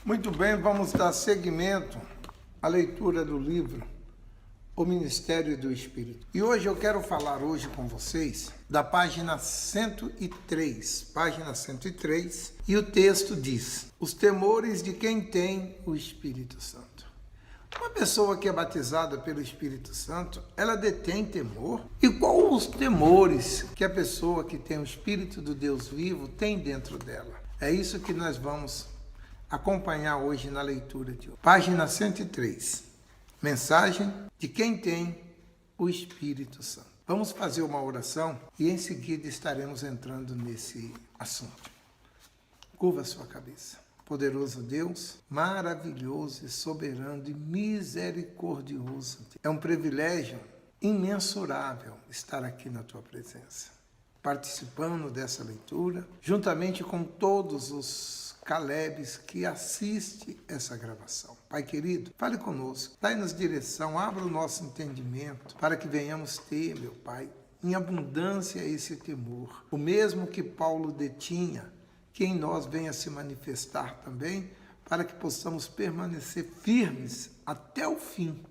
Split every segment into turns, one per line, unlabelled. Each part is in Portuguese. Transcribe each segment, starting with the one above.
Muito bem, vamos dar seguimento à leitura do livro O Ministério do Espírito. E hoje eu quero falar com vocês da página 103, e o texto diz: os temores de quem tem o Espírito Santo. Uma pessoa que é batizada pelo Espírito Santo, ela detém temor? E quais os temores que a pessoa que tem o Espírito do Deus vivo tem dentro dela? É isso que nós vamos acompanhar hoje na leitura de hoje. Página 103. Mensagem de quem tem o Espírito Santo. Vamos fazer uma oração e em seguida estaremos entrando nesse assunto. Curva a sua cabeça. Poderoso Deus, maravilhoso e soberano e misericordioso. É um privilégio imensurável estar aqui na tua presença, participando dessa leitura, juntamente com todos os Calebes que assistem essa gravação. Pai querido, fale conosco, dai-nos direção, abra o nosso entendimento, para que venhamos ter, meu Pai, em abundância esse temor, o mesmo que Paulo detinha, que em nós venha se manifestar também, para que possamos permanecer firmes até o fim,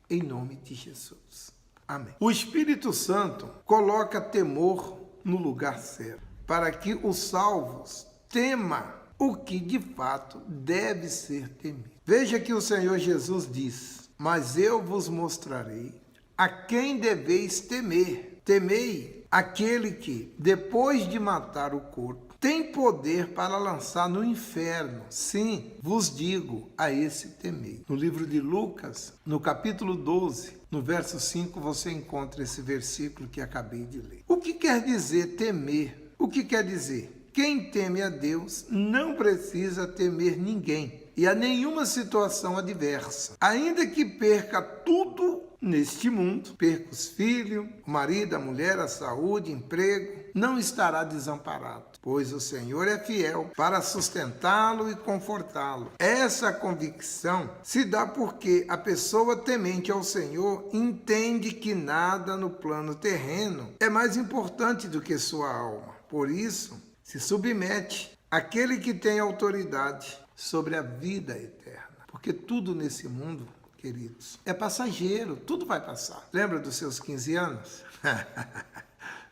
em nome de Jesus. Amém. O Espírito Santo coloca temor no lugar certo, para que os salvos temam o que de fato deve ser temido. Veja que o Senhor Jesus diz: mas eu vos mostrarei a quem deveis temer. Temei aquele que, depois de matar o corpo, tem poder para lançar no inferno. Sim, vos digo, a esse temei. No livro de Lucas, no capítulo 12, no verso 5, você encontra esse versículo que acabei de ler. O que quer dizer temer? O que quer dizer? Quem teme a Deus não precisa temer ninguém e a nenhuma situação adversa. Ainda que perca tudo neste mundo, perca os filhos, o marido, a mulher, a saúde, emprego, não estará desamparado, pois o Senhor é fiel para sustentá-lo e confortá-lo. Essa convicção se dá porque a pessoa temente ao Senhor entende que nada no plano terreno é mais importante do que sua alma. Por isso, se submete àquele que tem autoridade sobre a vida eterna. Porque tudo nesse mundo, queridos, é passageiro, tudo vai passar. Lembra dos seus 15 anos?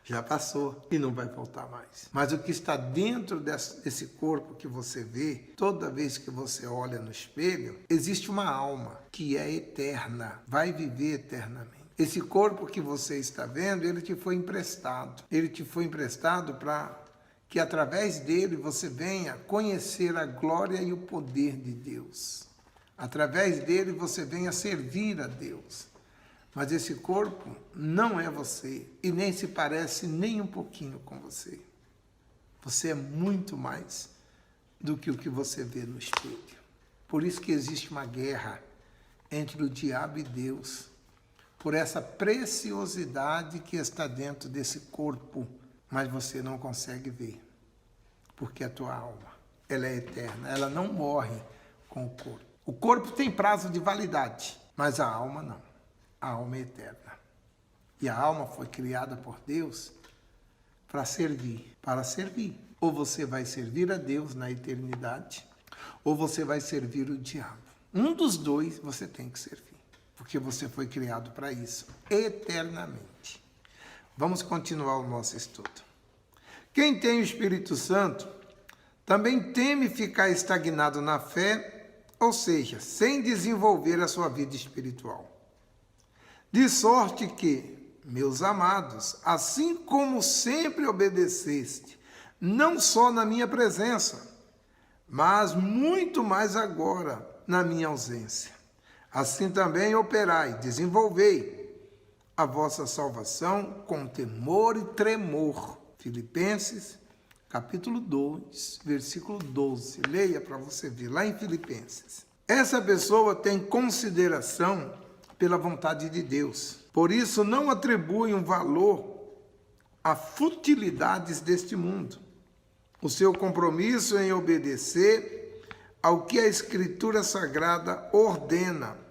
Já passou e não vai voltar mais. Mas o que está dentro desse corpo que você vê, toda vez que você olha no espelho, existe uma alma que é eterna, vai viver eternamente. Esse corpo que você está vendo, ele te foi emprestado. Ele te foi emprestado para que através dele você venha conhecer a glória e o poder de Deus. Através dele você venha servir a Deus. Mas esse corpo não é você e nem se parece nem um pouquinho com você. Você é muito mais do que o que você vê no espelho. Por isso que existe uma guerra entre o diabo e Deus, por essa preciosidade que está dentro desse corpo, mas você não consegue ver, porque a tua alma, ela é eterna, ela não morre com o corpo. O corpo tem prazo de validade, mas a alma não. A alma é eterna. E a alma foi criada por Deus para servir. Ou você vai servir a Deus na eternidade, ou você vai servir o diabo. Um dos dois você tem que servir, porque você foi criado para isso, eternamente. Vamos continuar o nosso estudo. Quem tem o Espírito Santo também teme ficar estagnado na fé, ou seja, sem desenvolver a sua vida espiritual. De sorte que, meus amados, assim como sempre obedeceste, não só na minha presença, mas muito mais agora na minha ausência, assim também operai, desenvolvei a vossa salvação com temor e tremor. Filipenses, capítulo 2, versículo 12. Leia para você ver, lá em Filipenses. Essa pessoa tem consideração pela vontade de Deus. Por isso, não atribui um valor a futilidades deste mundo. O seu compromisso em obedecer ao que a Escritura Sagrada ordena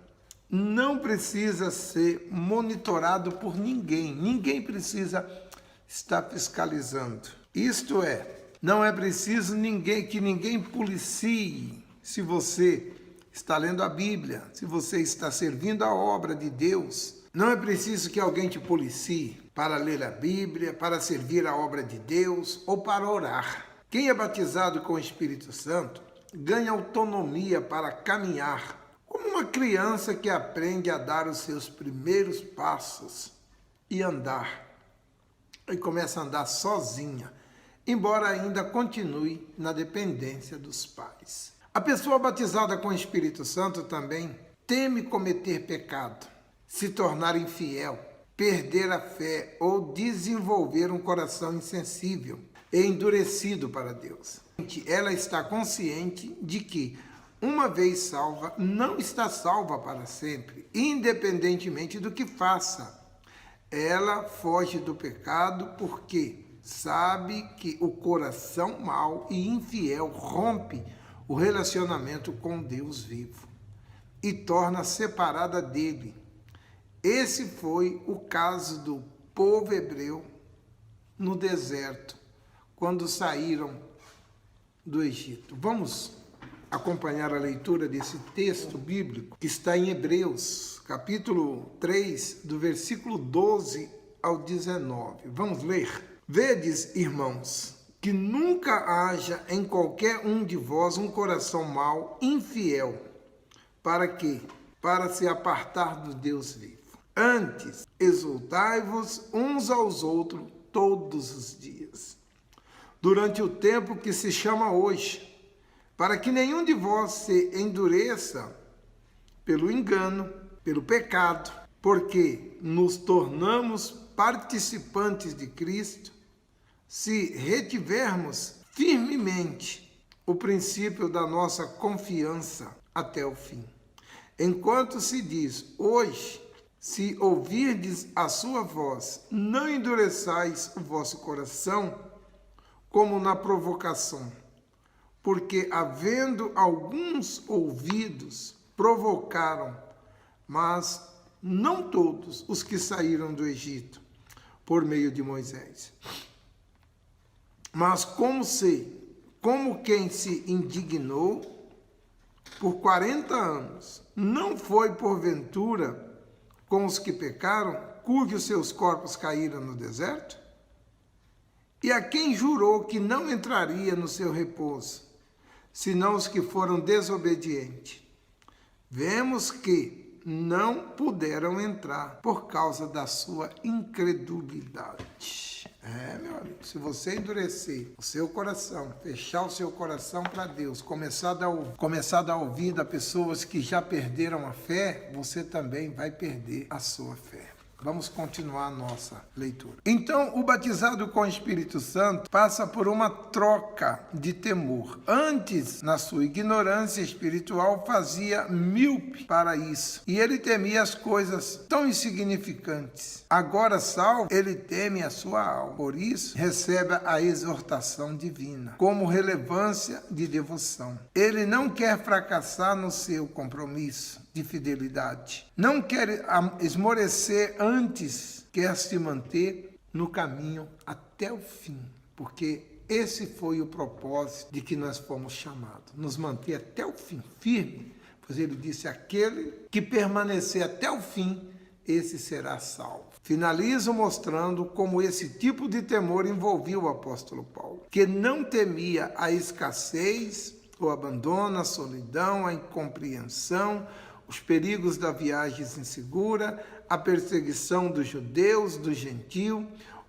não precisa ser monitorado por ninguém. Ninguém precisa estar fiscalizando. Isto é, não é preciso que ninguém policie se você está lendo a Bíblia, se você está servindo a obra de Deus, não é preciso que alguém te policie para ler a Bíblia, para servir a obra de Deus ou para orar. Quem é batizado com o Espírito Santo ganha autonomia para caminhar, como uma criança que aprende a dar os seus primeiros passos e andar. E começa a andar sozinha, embora ainda continue na dependência dos pais. A pessoa batizada com o Espírito Santo também teme cometer pecado, se tornar infiel, perder a fé ou desenvolver um coração insensível e endurecido para Deus. Ela está consciente de que, uma vez salva, não está salva para sempre, independentemente do que faça. Ela foge do pecado porque sabe que o coração mau e infiel rompe o relacionamento com Deus vivo e torna separada dele. Esse foi o caso do povo hebreu no deserto, quando saíram do Egito. Vamos acompanhar a leitura desse texto bíblico que está em Hebreus, capítulo 3, do versículo 12 ao 19. Vamos ler. Vedes, irmãos, que nunca haja em qualquer um de vós um coração mau, infiel. Para quê? Para se apartar do Deus vivo. Antes, exultai-vos uns aos outros todos os dias, durante o tempo que se chama hoje, para que nenhum de vós se endureça pelo engano, pelo pecado, porque nos tornamos participantes de Cristo, se retivermos firmemente o princípio da nossa confiança até o fim. Enquanto se diz, hoje, se ouvirdes a sua voz, não endureçais o vosso coração, como na provocação, porque havendo alguns ouvidos, provocaram, mas não todos os que saíram do Egito, por meio de Moisés. Mas como quem se indignou por 40 anos, não foi porventura com os que pecaram, cujos seus corpos caíram no deserto? E a quem jurou que não entraria no seu repouso, senão os que foram desobedientes? Vemos que não puderam entrar por causa da sua incredulidade. Meu amigo, se você endurecer o seu coração, fechar o seu coração para Deus, começar a dar ouvido a pessoas que já perderam a fé, você também vai perder a sua fé. Vamos continuar a nossa leitura. Então, o batizado com o Espírito Santo passa por uma troca de temor. Antes, na sua ignorância espiritual, fazia míope para isso. E ele temia as coisas tão insignificantes. Agora, salvo, ele teme a sua alma. Por isso, recebe a exortação divina, como relevância de devoção. Ele não quer fracassar no seu compromisso de fidelidade. Não quer esmorecer, antes quer se manter no caminho até o fim, porque esse foi o propósito de que nós fomos chamados, nos manter até o fim, firme, pois ele disse, aquele que permanecer até o fim, esse será salvo. Finalizo mostrando como esse tipo de temor envolvia o apóstolo Paulo, que não temia a escassez, o abandono, a solidão, a incompreensão, os perigos da viagem insegura, a perseguição dos judeus, do gentio,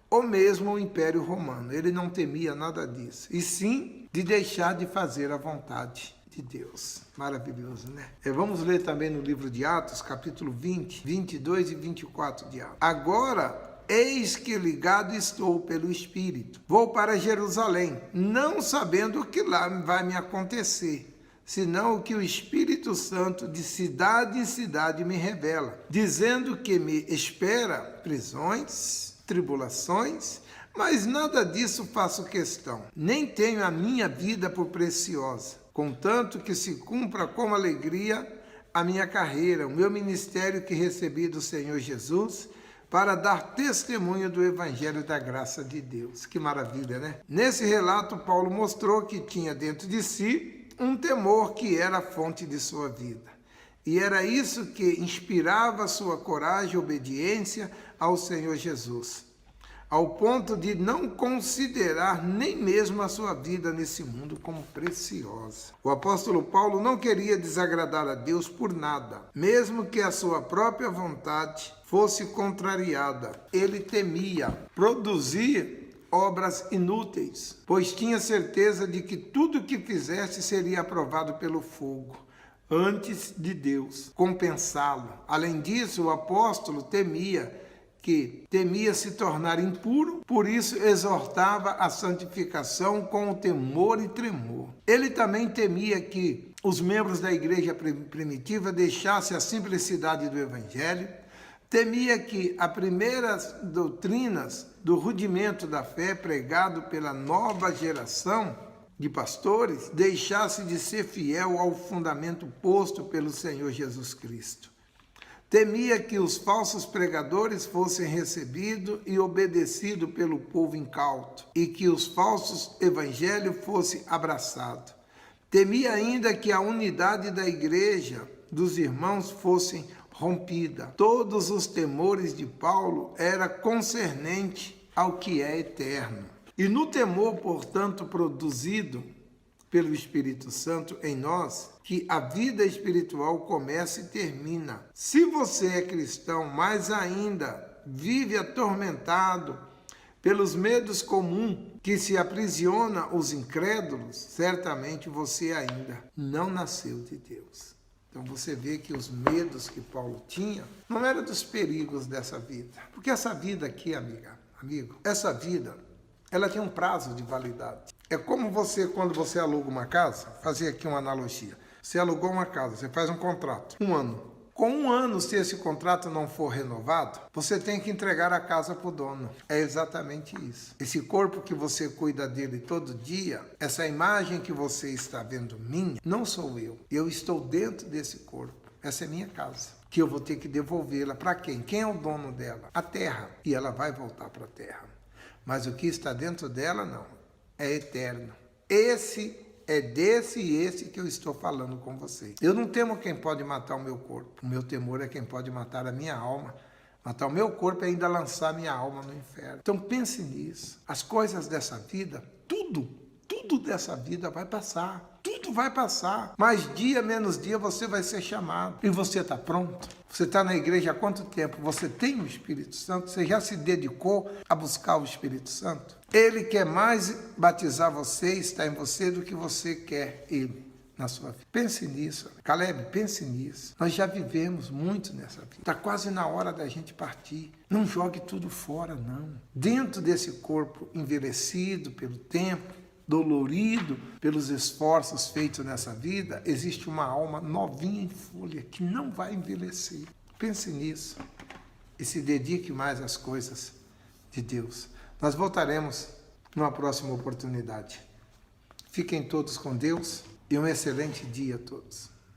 ou mesmo o Império Romano. Ele não temia nada disso, e sim de deixar de fazer a vontade de Deus. Maravilhoso, né? Vamos ler também no livro de Atos, capítulo 20, 22 e 24 de Atos. Agora, eis que ligado estou pelo Espírito. Vou para Jerusalém, não sabendo o que lá vai me acontecer, senão o que o Espírito Santo de cidade em cidade me revela, dizendo que me espera prisões, tribulações, mas nada disso faço questão, nem tenho a minha vida por preciosa, contanto que se cumpra com alegria a minha carreira, o meu ministério que recebi do Senhor Jesus, para dar testemunho do Evangelho da graça de Deus. Que maravilha, né? Nesse relato, Paulo mostrou que tinha dentro de si um temor que era a fonte de sua vida. E era isso que inspirava sua coragem e obediência ao Senhor Jesus, ao ponto de não considerar nem mesmo a sua vida nesse mundo como preciosa. O apóstolo Paulo não queria desagradar a Deus por nada, mesmo que a sua própria vontade fosse contrariada. Ele temia produzir obras inúteis, pois tinha certeza de que tudo o que fizesse seria aprovado pelo fogo, antes de Deus compensá-lo. Além disso, o apóstolo temia se tornar impuro, por isso exortava a santificação com o temor e tremor. Ele também temia que os membros da igreja primitiva deixassem a simplicidade do evangelho, temia que as primeiras doutrinas do rudimento da fé pregado pela nova geração de pastores deixasse de ser fiel ao fundamento posto pelo Senhor Jesus Cristo. Temia que os falsos pregadores fossem recebidos e obedecidos pelo povo incauto, e que os falsos evangelhos fossem abraçados. Temia ainda que a unidade da igreja dos irmãos fosse rompida. Todos os temores de Paulo eram concernentes ao que é eterno. E no temor, portanto, produzido pelo Espírito Santo em nós, que a vida espiritual começa e termina. Se você é cristão, mas ainda vive atormentado pelos medos comuns que se aprisiona os incrédulos, certamente você ainda não nasceu de Deus. Então você vê que os medos que Paulo tinha não eram dos perigos dessa vida. Porque essa vida aqui, amigo, essa vida, ela tem um prazo de validade. É como você, quando você aluga uma casa, fazer aqui uma analogia. Você alugou uma casa, você faz um contrato, 1 ano. Com 1 ano, se esse contrato não for renovado, você tem que entregar a casa para o dono. É exatamente isso. Esse corpo que você cuida dele todo dia, essa imagem que você está vendo minha, não sou eu. Eu estou dentro desse corpo. Essa é minha casa, que eu vou ter que devolvê-la para quem? Quem é o dono dela? A terra. E ela vai voltar para a terra. Mas o que está dentro dela, não. É eterno. Esse é desse e esse que eu estou falando com vocês. Eu não temo quem pode matar o meu corpo. O meu temor é quem pode matar a minha alma. Matar o meu corpo é ainda lançar minha alma no inferno. Então pense nisso. As coisas dessa vida, tudo dessa vida vai passar. Tudo vai passar. Mais dia, menos dia, você vai ser chamado. E você está pronto? Você está na igreja há quanto tempo? Você tem o Espírito Santo? Você já se dedicou a buscar o Espírito Santo? Ele quer mais batizar você, está em você, do que você quer ele na sua vida. Pense nisso. Caleb, pense nisso. Nós já vivemos muito nessa vida. Está quase na hora da gente partir. Não jogue tudo fora, não. Dentro desse corpo envelhecido pelo tempo, dolorido pelos esforços feitos nessa vida, existe uma alma novinha em folha que não vai envelhecer. Pense nisso e se dedique mais às coisas de Deus. Nós voltaremos numa próxima oportunidade. Fiquem todos com Deus e um excelente dia a todos.